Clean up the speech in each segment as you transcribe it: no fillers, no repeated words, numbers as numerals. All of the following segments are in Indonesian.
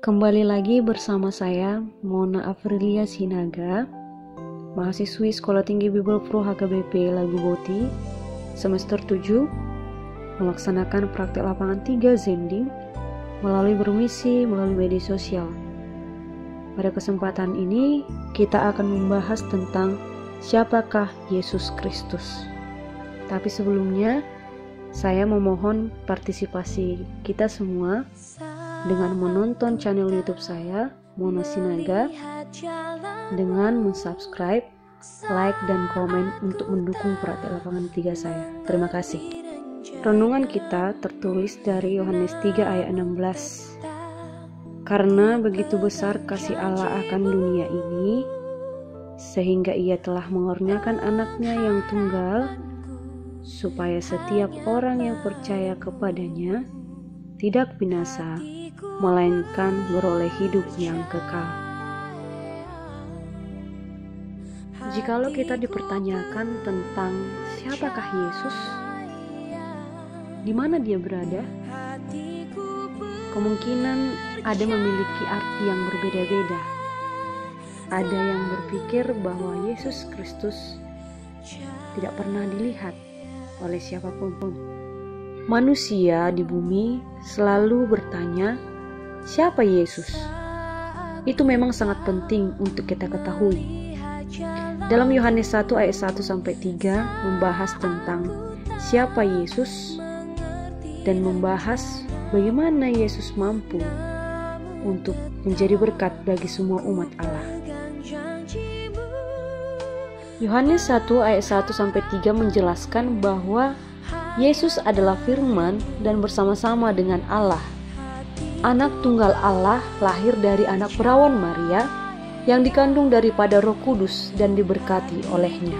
Kembali lagi bersama saya, Mona Afrilia Sinaga, mahasiswi Sekolah Tinggi Bible Pro HKBP Lagu Boti, semester 7, melaksanakan praktek lapangan 3 Zending melalui bermisi melalui media sosial. Pada kesempatan ini, kita akan membahas tentang siapakah Yesus Kristus. Tapi sebelumnya, saya memohon partisipasi kita semua dengan menonton channel YouTube saya, Mona Sinaga, dengan mensubscribe, like, dan komen untuk mendukung praktek lapangan 3 saya. Terima kasih. Renungan kita tertulis dari Yohanes 3 ayat 16. Karena begitu besar kasih Allah akan dunia ini, sehingga ia telah mengorbankan anaknya yang tunggal, supaya setiap orang yang percaya kepadanya tidak binasa, melainkan beroleh hidup yang kekal. Jikalau kita dipertanyakan tentang siapakah Yesus, di mana dia berada, kemungkinan ada memiliki arti yang berbeda-beda. Ada yang berpikir bahwa Yesus Kristus tidak pernah dilihat oleh siapapun. Manusia di bumi selalu bertanya, siapa Yesus? Itu memang sangat penting untuk kita ketahui. Dalam Yohanes 1 ayat 1-3 membahas tentang siapa Yesus dan membahas bagaimana Yesus mampu untuk menjadi berkat bagi semua umat Allah. Yohanes 1 ayat 1-3 menjelaskan bahwa Yesus adalah firman dan bersama-sama dengan Allah. Anak tunggal Allah lahir dari anak perawan Maria yang dikandung daripada Roh Kudus dan diberkati olehnya.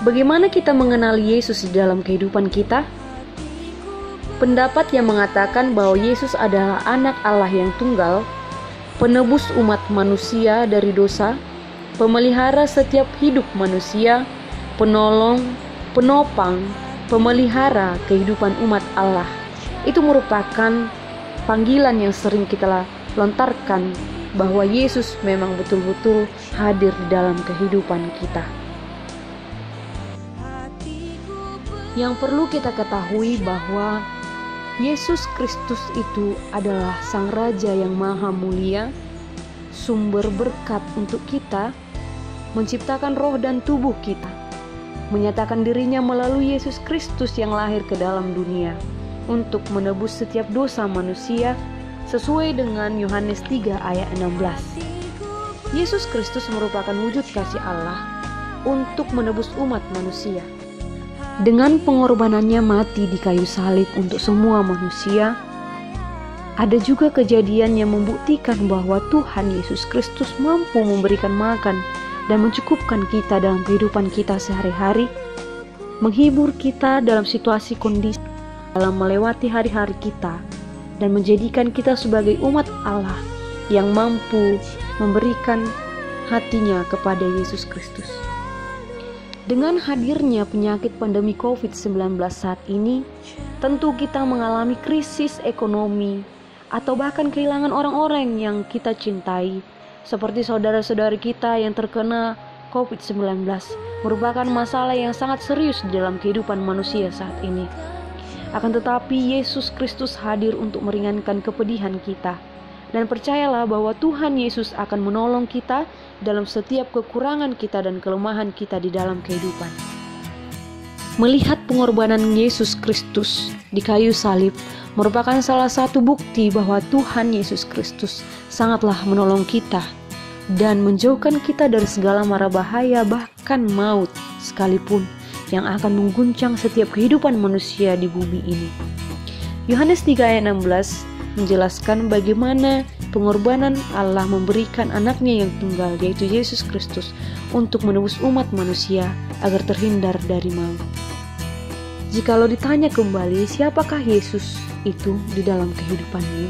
Bagaimana kita mengenali Yesus di dalam kehidupan kita? Pendapat yang mengatakan bahwa Yesus adalah anak Allah yang tunggal, penebus umat manusia dari dosa, pemelihara setiap hidup manusia, penolong, penopang, pemelihara kehidupan umat Allah. Itu merupakan panggilan yang sering kita lontarkan bahwa Yesus memang betul-betul hadir di dalam kehidupan kita. Yang perlu kita ketahui bahwa Yesus Kristus itu adalah Sang Raja yang Maha Mulia, sumber berkat untuk kita, menciptakan roh dan tubuh kita, menyatakan dirinya melalui Yesus Kristus yang lahir ke dalam dunia untuk menebus setiap dosa manusia sesuai dengan Yohanes 3 ayat 16. Yesus Kristus merupakan wujud kasih Allah untuk menebus umat manusia. Dengan pengorbanannya mati di kayu salib untuk semua manusia, ada juga kejadian yang membuktikan bahwa Tuhan Yesus Kristus mampu memberikan makan dan mencukupkan kita dalam kehidupan kita sehari-hari, menghibur kita dalam situasi kondisi, dalam melewati hari-hari kita, dan menjadikan kita sebagai umat Allah yang mampu memberikan hatinya kepada Yesus Kristus. Dengan hadirnya penyakit pandemi COVID-19 saat ini, tentu kita mengalami krisis ekonomi atau bahkan kehilangan orang-orang yang kita cintai, seperti saudara-saudari kita yang terkena COVID-19, merupakan masalah yang sangat serius di dalam kehidupan manusia saat ini. Akan tetapi Yesus Kristus hadir untuk meringankan kepedihan kita. Dan percayalah bahwa Tuhan Yesus akan menolong kita dalam setiap kekurangan kita dan kelemahan kita di dalam kehidupan. Melihat pengorbanan Yesus Kristus di kayu salib merupakan salah satu bukti bahwa Tuhan Yesus Kristus sangatlah menolong kita dan menjauhkan kita dari segala mara bahaya, bahkan maut sekalipun yang akan mengguncang setiap kehidupan manusia di bumi ini. Yohanes 3 ayat 16 menjelaskan bagaimana pengorbanan Allah memberikan anaknya yang tunggal, yaitu Yesus Kristus, untuk menebus umat manusia agar terhindar dari maut. Jikalau ditanya kembali siapakah Yesus itu di dalam kehidupanmu,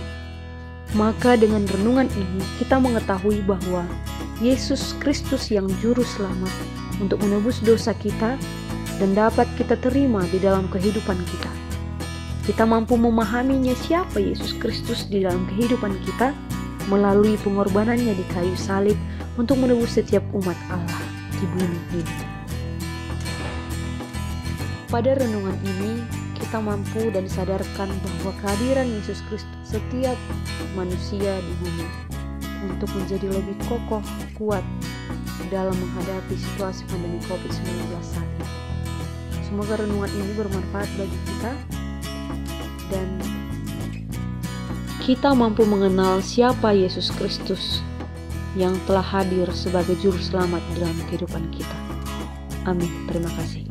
maka dengan renungan ini kita mengetahui bahwa Yesus Kristus yang juru selamat untuk menebus dosa kita dan dapat kita terima di dalam kehidupan kita. Kita mampu memahaminya siapa Yesus Kristus di dalam kehidupan kita melalui pengorbanannya di kayu salib untuk menebus setiap umat Allah di bumi ini. Pada renungan ini, kita mampu dan disadarkan bahwa kehadiran Yesus Kristus setiap manusia di bumi untuk menjadi lebih kokoh, kuat dalam menghadapi situasi pandemi COVID-19 saat ini. Semoga renungan ini bermanfaat bagi kita dan kita mampu mengenal siapa Yesus Kristus yang telah hadir sebagai juru selamat dalam kehidupan kita. Amin. Terima kasih.